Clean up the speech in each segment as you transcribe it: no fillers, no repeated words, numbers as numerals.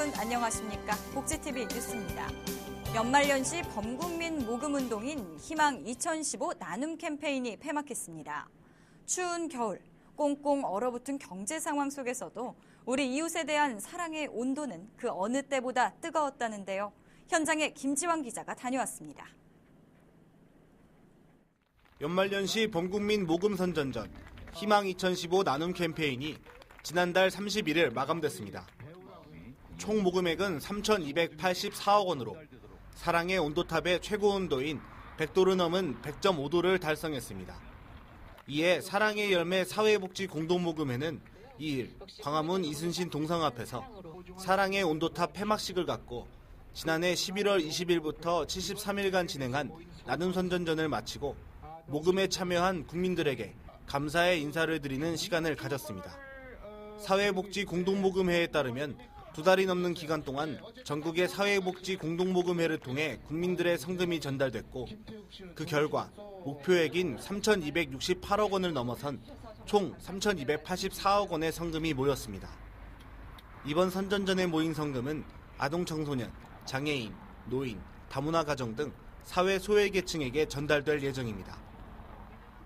여러분 안녕하십니까? 복지TV 뉴스입니다. 연말연시 범국민 모금운동인 희망 2015 나눔 캠페인이 폐막했습니다. 추운 겨울, 꽁꽁 얼어붙은 경제 상황 속에서도 우리 이웃에 대한 사랑의 온도는 그 어느 때보다 뜨거웠다는데요. 현장에 김지환 기자가 다녀왔습니다. 연말연시 범국민 모금 선전전 희망 2015 나눔 캠페인이 지난달 31일 마감됐습니다. 총 모금액은 3,284억 원으로 사랑의 온도탑의 최고 온도인 100도를 넘은 100.5도를 달성했습니다. 이에 사랑의 열매 사회복지 공동모금회는 2일 광화문 이순신 동상 앞에서 사랑의 온도탑 폐막식을 갖고 지난해 11월 20일부터 73일간 진행한 나눔 선전전을 마치고 모금에 참여한 국민들에게 감사의 인사를 드리는 시간을 가졌습니다. 사회복지 공동모금회에 따르면 2달이 넘는 기간 동안 전국의 사회복지 공동모금회를 통해 국민들의 성금이 전달됐고 그 결과 목표액인 3,268억 원을 넘어선 총 3,284억 원의 성금이 모였습니다. 이번 선전전에 모인 성금은 아동 청소년, 장애인, 노인, 다문화 가정 등 사회 소외계층에게 전달될 예정입니다.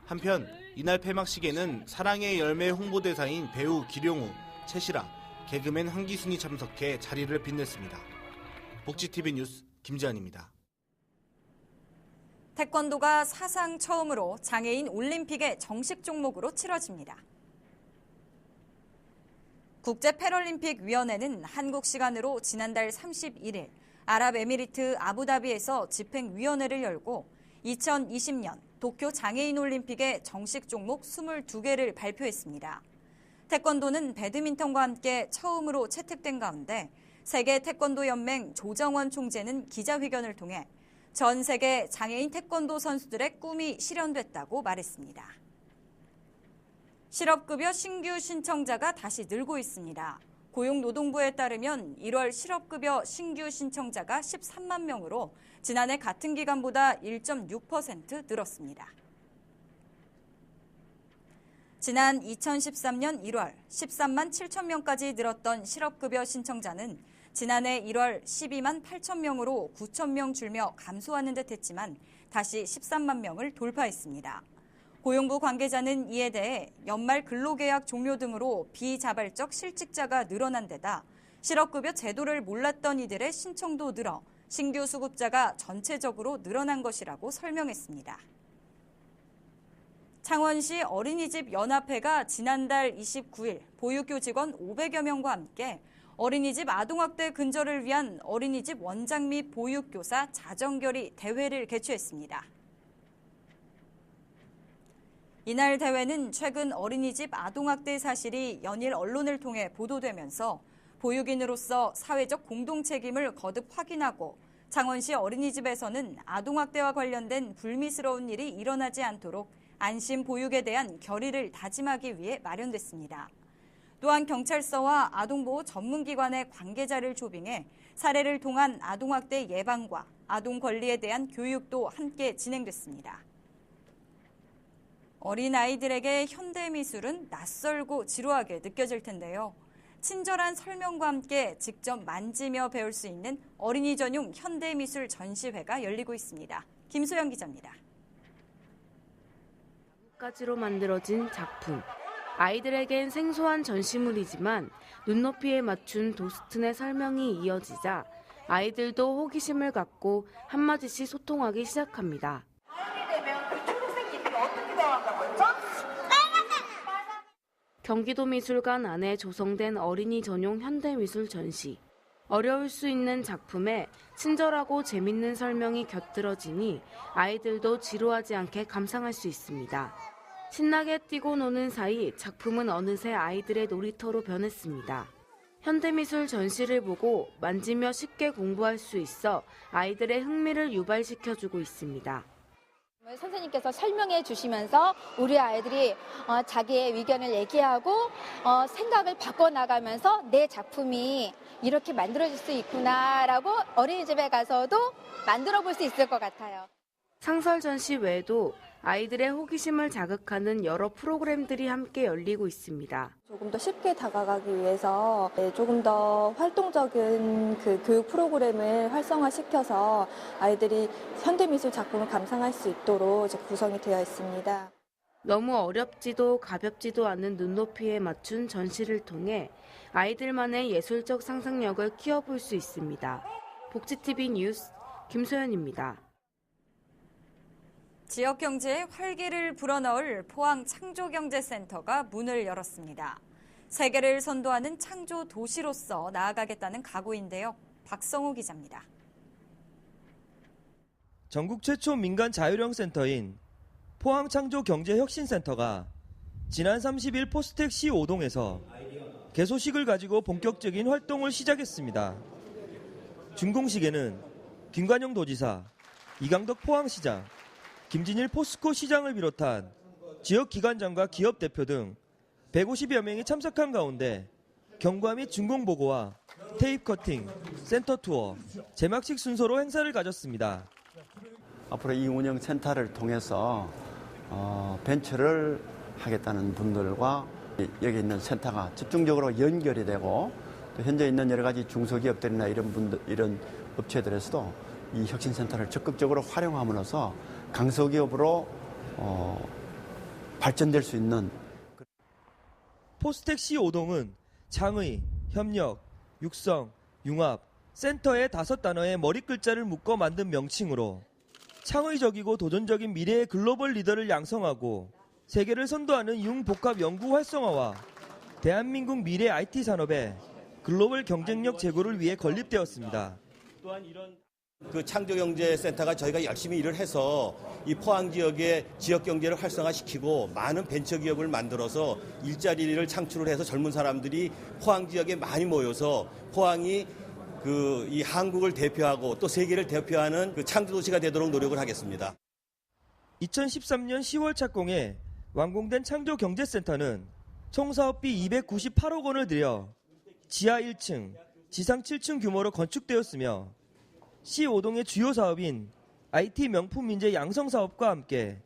한편 이날 폐막식에는 사랑의 열매 홍보대사인 배우 기룡우, 최시라, 개그맨 황기순이 참석해 자리를 빛냈습니다. 복지TV 뉴스 김지환입니다. 태권도가 사상 처음으로 장애인 올림픽의 정식 종목으로 치러집니다. 국제패럴림픽위원회는 한국 시간으로 지난달 31일 아랍에미리트 아부다비에서 집행위원회를 열고 2020년 도쿄 장애인 올림픽의 정식 종목 22개를 발표했습니다. 태권도는 배드민턴과 함께 처음으로 채택된 가운데 세계 태권도 연맹 조정원 총재는 기자회견을 통해 전 세계 장애인 태권도 선수들의 꿈이 실현됐다고 말했습니다. 실업급여 신규 신청자가 다시 늘고 있습니다. 고용노동부에 따르면 1월 실업급여 신규 신청자가 13만 명으로 지난해 같은 기간보다 1.6% 늘었습니다. 지난 2013년 1월 13만 7천 명까지 늘었던 실업급여 신청자는 지난해 1월 12만 8천 명으로 9천 명 줄며 감소하는 듯 했지만 다시 13만 명을 돌파했습니다. 고용부 관계자는 이에 대해 연말 근로계약 종료 등으로 비자발적 실직자가 늘어난 데다 실업급여 제도를 몰랐던 이들의 신청도 늘어 신규 수급자가 전체적으로 늘어난 것이라고 설명했습니다. 창원시 어린이집 연합회가 지난달 29일 보육교 직원 500여 명과 함께 어린이집 아동학대 근절을 위한 어린이집 원장 및 보육교사 자정결의 대회를 개최했습니다. 이날 대회는 최근 어린이집 아동학대 사실이 연일 언론을 통해 보도되면서 보육인으로서 사회적 공동책임을 거듭 확인하고 창원시 어린이집에서는 아동학대와 관련된 불미스러운 일이 일어나지 않도록 안심 보육에 대한 결의를 다짐하기 위해 마련됐습니다. 또한 경찰서와 아동보호 전문기관의 관계자를 조빙해 사례를 통한 아동학대 예방과 아동 권리에 대한 교육도 함께 진행됐습니다. 어린아이들에게 현대미술은 낯설고 지루하게 느껴질 텐데요. 친절한 설명과 함께 직접 만지며 배울 수 있는 어린이 전용 현대미술 전시회가 열리고 있습니다. 김소영 기자입니다. 가지로 만들어진 작품. 아이들에겐 생소한 전시물이지만 눈높이에 맞춘 도스튼의 설명이 이어지자 아이들도 호기심을 갖고 한마디씩 소통하기 시작합니다. 경기도미술관 안에 조성된 어린이 전용 현대미술 전시. 어려울 수 있는 작품에 친절하고 재밌는 설명이 곁들어지니 아이들도 지루하지 않게 감상할 수 있습니다. 신나게 뛰고 노는 사이 작품은 어느새 아이들의 놀이터로 변했습니다. 현대미술 전시를 보고 만지며 쉽게 공부할 수 있어 아이들의 흥미를 유발시켜주고 있습니다. 선생님께서 설명해 주시면서 우리 아이들이 자기의 의견을 얘기하고 생각을 바꿔나가면서 내 작품이 이렇게 만들어질 수 있구나라고 어린이집에 가서도 만들어 볼 수 있을 것 같아요. 상설 전시 외에도 아이들의 호기심을 자극하는 여러 프로그램들이 함께 열리고 있습니다. 조금 더 쉽게 다가가기 위해서 조금 더 활동적인 그 교육 프로그램을 활성화시켜서 아이들이 현대미술 작품을 감상할 수 있도록 구성이 되어 있습니다. 너무 어렵지도 가볍지도 않은 눈높이에 맞춘 전시를 통해 아이들만의 예술적 상상력을 키워볼 수 있습니다. 복지TV 뉴스 김소연입니다. 지역 경제에 활기를 불어넣을 포항 창조경제센터가 문을 열었습니다. 세계를 선도하는 창조 도시로서 나아가겠다는 각오인데요. 박성호 기자입니다. 전국 최초 민간 자율형 센터인 포항 창조경제혁신센터가 지난 30일 포스텍 C5동에서 개소식을 가지고 본격적인 활동을 시작했습니다. 준공식에는 김관영 도지사, 이강덕 포항시장, 김진일 포스코 시장을 비롯한 지역 기관장과 기업 대표 등 150여 명이 참석한 가운데 경과 및 준공 보고와 테이프 커팅, 센터 투어, 제막식 순서로 행사를 가졌습니다. 앞으로 이 운영센터를 통해서 벤처를 하겠다는 분들과 여기 있는 센터가 집중적으로 연결이 되고 또 현재 있는 여러 가지 중소기업들이나 이런 업체들에서도 이 혁신센터를 적극적으로 활용함으로써 강소기업으로 발전될 수 있는. 포스텍 C5동은 창의, 협력, 육성, 융합, 센터의 5단어의 머릿글자를 묶어 만든 명칭으로 창의적이고 도전적인 미래의 글로벌 리더를 양성하고 세계를 선도하는 융복합 연구 활성화와 대한민국 미래 IT 산업의 글로벌 경쟁력 제고를 위해 건립되었습니다. 또한 이런 창조경제센터가 저희가 열심히 일을 해서 이 포항 지역의 지역 경제를 활성화시키고 많은 벤처기업을 만들어서 일자리를 창출을 해서 젊은 사람들이 포항 지역에 많이 모여서 포항이 이 한국을 대표하고 또 세계를 대표하는 창조도시가 되도록 노력을 하겠습니다. 2013년 10월 착공해 완공된 창조경제센터는 총 사업비 298억 원을 들여 지하 1층, 지상 7층 규모로 건축되었으며 C5동의 주요 사업인 IT 명품 인재 양성 사업과 함께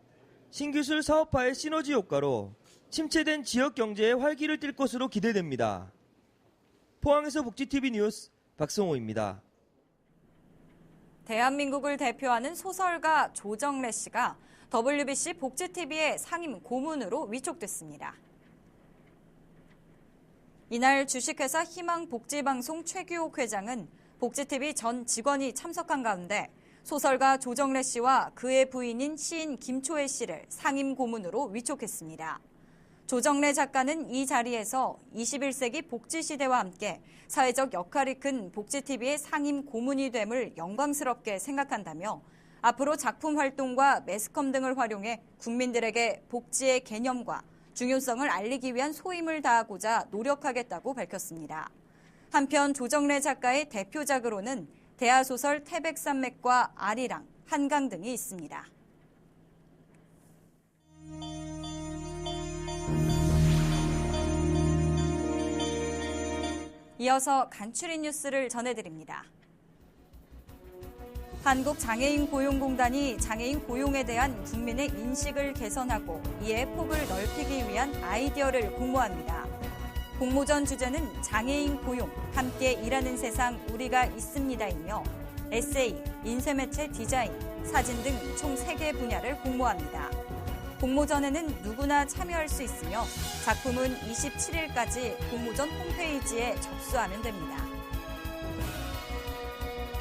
신기술 사업화의 시너지 효과로 침체된 지역 경제에 활기를 띨 것으로 기대됩니다. 포항에서 복지TV 뉴스 박성호입니다. 대한민국을 대표하는 소설가 조정래 씨가 WBC 복지TV의 상임 고문으로 위촉됐습니다. 이날 주식회사 희망복지방송 최규옥 회장은 복지TV 전 직원이 참석한 가운데 소설가 조정래 씨와 그의 부인인 시인 김초혜 씨를 상임 고문으로 위촉했습니다. 조정래 작가는 이 자리에서 21세기 복지시대와 함께 사회적 역할이 큰 복지TV의 상임 고문이 됨을 영광스럽게 생각한다며 앞으로 작품 활동과 매스컴 등을 활용해 국민들에게 복지의 개념과 중요성을 알리기 위한 소임을 다하고자 노력하겠다고 밝혔습니다. 한편 조정래 작가의 대표작으로는 대하소설 태백산맥과 아리랑, 한강 등이 있습니다. 이어서 간추린 뉴스를 전해드립니다. 한국장애인고용공단이 장애인 고용에 대한 국민의 인식을 개선하고 이에 폭을 넓히기 위한 아이디어를 공모합니다. 공모전 주제는 장애인 고용, 함께 일하는 세상 우리가 있습니다이며 에세이, 인쇄매체 디자인, 사진 등 총 3개 분야를 공모합니다. 공모전에는 누구나 참여할 수 있으며 작품은 27일까지 공모전 홈페이지에 접수하면 됩니다.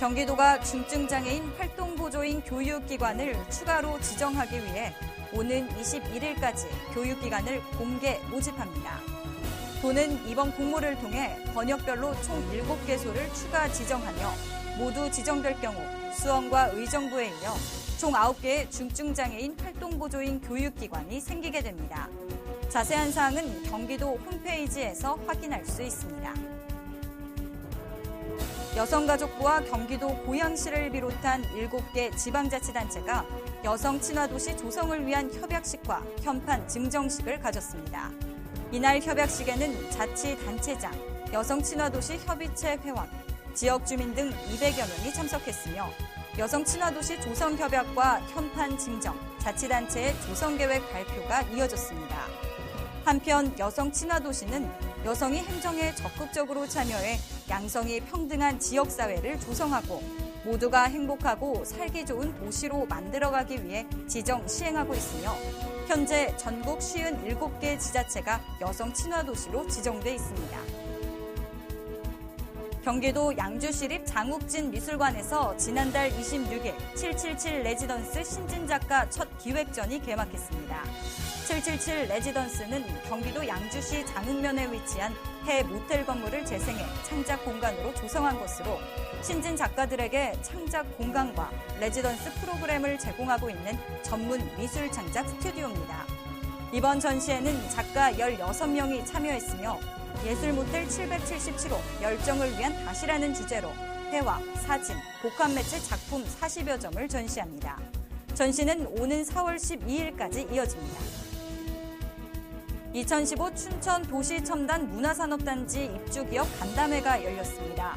경기도가 중증장애인 활동보조인 교육기관을 추가로 지정하기 위해 오는 21일까지 교육기관을 공개 모집합니다. 도는 이번 공모를 통해 번역별로 총 7개소를 추가 지정하며 모두 지정될 경우 수원과 의정부에 이어 총 9개의 중증장애인 활동보조인 교육기관이 생기게 됩니다. 자세한 사항은 경기도 홈페이지에서 확인할 수 있습니다. 여성가족부와 경기도 고양시를 비롯한 7개 지방자치단체가 여성 친화도시 조성을 위한 협약식과 현판 증정식을 가졌습니다. 이날 협약식에는 자치단체장, 여성친화도시 협의체 회원, 지역 주민 등 200여 명이 참석했으며 여성친화도시 조성협약과 현판 증정, 자치단체의 조성계획 발표가 이어졌습니다. 한편 여성 친화 도시는 여성이 행정에 적극적으로 참여해 양성이 평등한 지역사회를 조성하고 모두가 행복하고 살기 좋은 도시로 만들어가기 위해 지정 시행하고 있으며 현재 전국 57개 지자체가 여성 친화 도시로 지정돼 있습니다. 경기도 양주시립 장욱진 미술관에서 지난달 26일 777 레지던스 신진작가 첫 기획전이 개막했습니다. 777 레지던스는 경기도 양주시 장흥면에 위치한 해 모텔 건물을 재생해 창작 공간으로 조성한 것으로 신진 작가들에게 창작 공간과 레지던스 프로그램을 제공하고 있는 전문 미술 창작 스튜디오입니다. 이번 전시에는 작가 16명이 참여했으며 예술 모텔 777호 열정을 위한 다시라는 주제로 회화, 사진, 복합 매체 작품 40여 점을 전시합니다. 전시는 오는 4월 12일까지 이어집니다. 2015 춘천 도시첨단 문화산업단지 입주기업 간담회가 열렸습니다.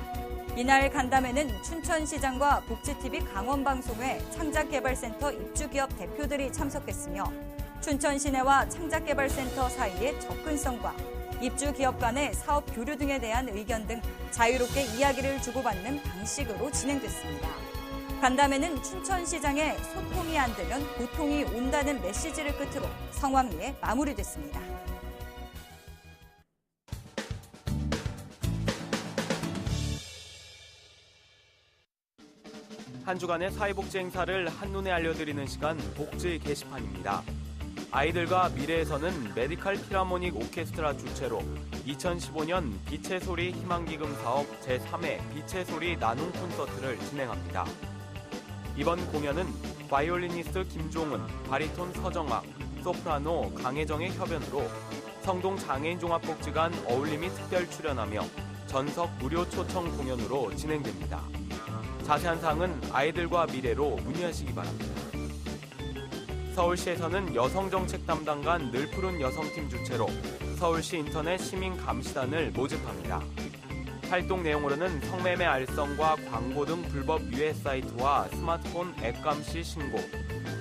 이날 간담회는 춘천시장과 복지TV 강원방송회 창작개발센터 입주기업 대표들이 참석했으며 춘천시내와 창작개발센터 사이의 접근성과 입주기업 간의 사업 교류 등에 대한 의견 등 자유롭게 이야기를 주고받는 방식으로 진행됐습니다. 간담회는 춘천시장의 소통이 안 되면 고통이 온다는 메시지를 끝으로 성황리에 마무리됐습니다. 한 주간의 사회복지 행사를 한눈에 알려드리는 시간 복지 게시판입니다. 아이들과 미래에서는 메디칼 필하모닉 오케스트라 주최로 2015년 빛의 소리 희망기금 사업 제3회 빛의 소리 나눔 콘서트를 진행합니다. 이번 공연은 바이올리니스트 김종은, 바리톤 서정아, 소프라노 강혜정의 협연으로 성동 장애인종합복지관 어울림이 특별 출연하며 전석 무료 초청 공연으로 진행됩니다. 자세한 사항은 아이들과 미래로 문의하시기 바랍니다. 서울시에서는 여성정책 담당관 늘푸른 여성팀 주최로 서울시 인터넷 시민감시단을 모집합니다. 활동 내용으로는 성매매 알선과 광고 등 불법 유해 사이트와 스마트폰 앱 감시 신고,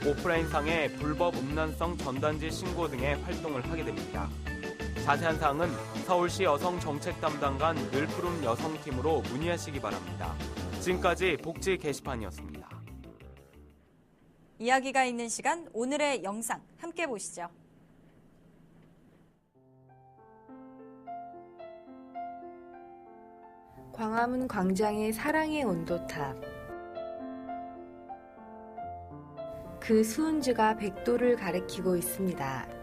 오프라인상의 불법 음란성 전단지 신고 등의 활동을 하게 됩니다. 자세한 사항은 서울시 여성정책 담당관 늘푸른 여성팀으로 문의하시기 바랍니다. 지금까지 복지 게시판이었습니다. 이야기가 있는 시간 오늘의 영상 함께 보시죠. 광화문 광장의 사랑의 온도탑. 그 수은주가 100도를 가리키고 있습니다.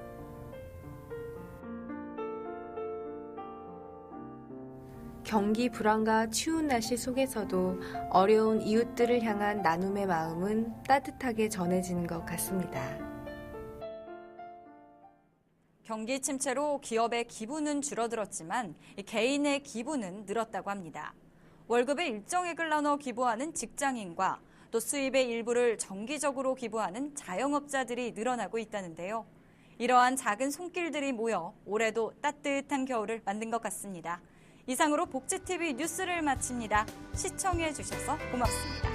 경기 불황과 추운 날씨 속에서도 어려운 이웃들을 향한 나눔의 마음은 따뜻하게 전해지는 것 같습니다. 경기 침체로 기업의 기부는 줄어들었지만 개인의 기부는 늘었다고 합니다. 월급의 일정액을 나눠 기부하는 직장인과 또 수입의 일부를 정기적으로 기부하는 자영업자들이 늘어나고 있다는데요. 이러한 작은 손길들이 모여 올해도 따뜻한 겨울을 만든 것 같습니다. 이상으로 복지TV 뉴스를 마칩니다. 시청해 주셔서 고맙습니다.